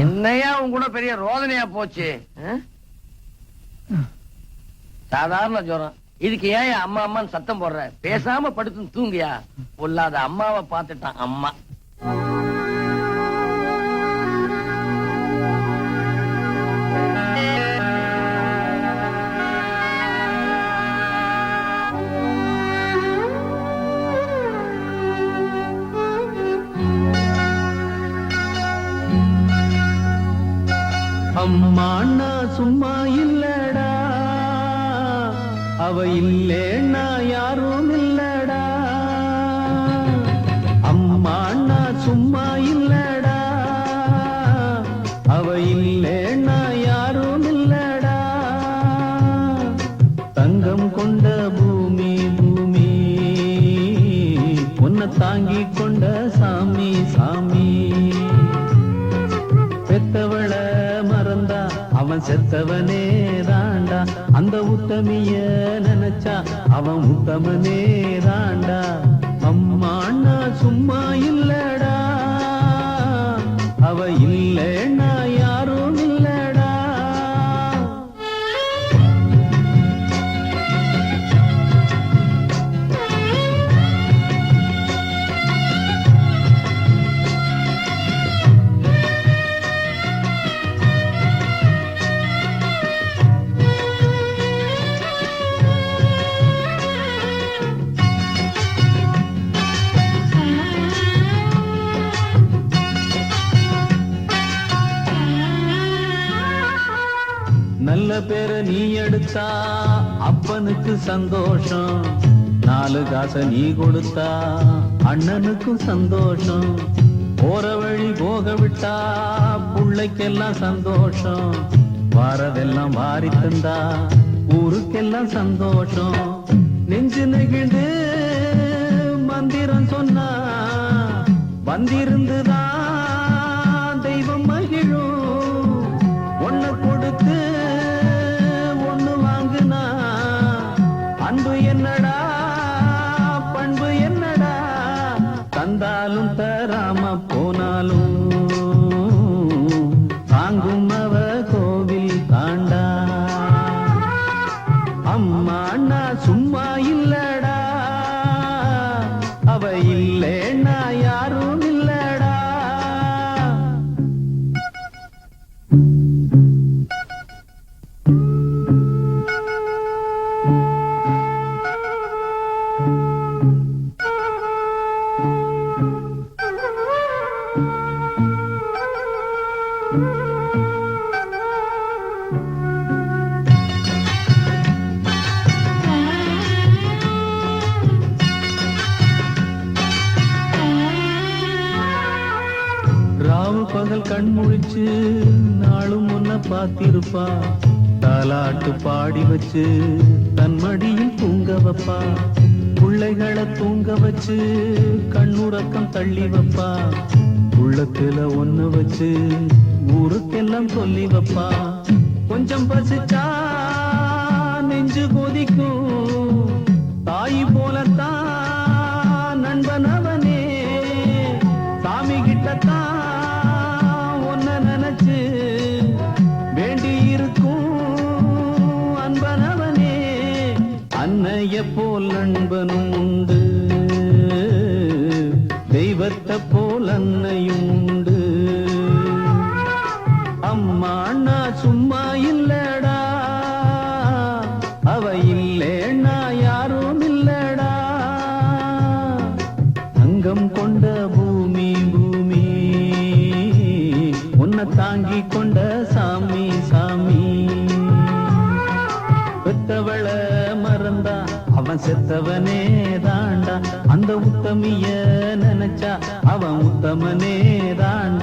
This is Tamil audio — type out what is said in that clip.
என்னையா உன் கூட பெரிய ரோதனையா போச்சு? சாதாரண ஜுரம், இதுக்கு ஏன் அம்மா அம்மான்னு சத்தம் போடுற? பேசாம படுத்து தூங்கியா. பொல்லாத அம்மாவை பார்த்துட்டான் அம்மா. அம்மாண்ணா சும்மா இல்லடா, அவ இல்லேன்னா யாரும் இல்லடா. அம்மாண்ணா சும்மா இல்லடா, அவ இல்லேன்னா யாரும் இல்லடா. தங்கம் கொண்ட பூமி பூமி, உன்னை தாங்கி கொண்ட சாமி சாமி. பெத்தவள மறந்தா அவன் செத்தவனே தாண்டா. அந்த உத்தமிய நினைச்சா அவன் உத்தமனே தாண்டா. அம்மாண்ணா சும்மா இல்லடா, அவ இல்லைன்னா யாரும் இல்லடா. நல்ல பேர நீ எடுத்தா அப்பனுக்கு சந்தோஷம். 4 காசை நீ கொடுத்தா அண்ணனுக்கும் சந்தோஷம். போற வழி போக விட்டா புள்ளைக்கெல்லாம் சந்தோஷம். வாரதெல்லாம் வாரி தந்தா ஊருக்கெல்லாம் சந்தோஷம். நெஞ்சு நெகிழ்ந்து மந்திரம் சொன்னா வந்திருந்துதான் தெய்வம் மகிழும். ஒன்ன கொடுத்து ஒண்ணு வாங்குனா அன்பு என்னடா பண்பு என்னடா. தந்தாலும் தராம போனாலும் தாங்கும் அவ கோவில் தாண்டா. அம்மா அண்ணா சும்மா இல்லடா, அவ இல்லேன்னா யாரும் இல்லடா. ராவு பகல் கண் முழிச்சு நாளும் முன்ன பார்த்திருப்பா. தாலாட்டு பாடி வச்சு தன் மடியில் தூங்க வைப்பா. பிள்ளைகளை தூங்க வச்சு கண்ணுறக்கம் தள்ளி வைப்பா. உள்ளத்துல ஒண்ணு வச்சு ஊருக்கெல்லாம் சொல்லி வைப்பா. கொஞ்சம் பசிச்சா நெஞ்சு கொதிக்கும். தாய் போலத்தான் நண்பன் அவனே. சாமி கிட்டத்தான் ஒன்ன நினைச்சு வேண்டி இருக்கும் அன்பனவனே. அன்னைய போல் நண்பனும் உண்டு, தெய்வத்தை போல் அன்னையும் உண்டு. அம்மா அண்ணா சும்மா இல்லடா, அவ இல்லேன்னா யாரும் இல்லடா. அங்கம் கொண்ட பூமி பூமி, உன்னை தாங்கி கொண்ட சாமி சாமி. பெத்தவள மறந்தா அவன் செத்தவனே தாண்டா. அந்த உத்தமிய நினைச்சா அவன் உத்தமனே தாண்டா.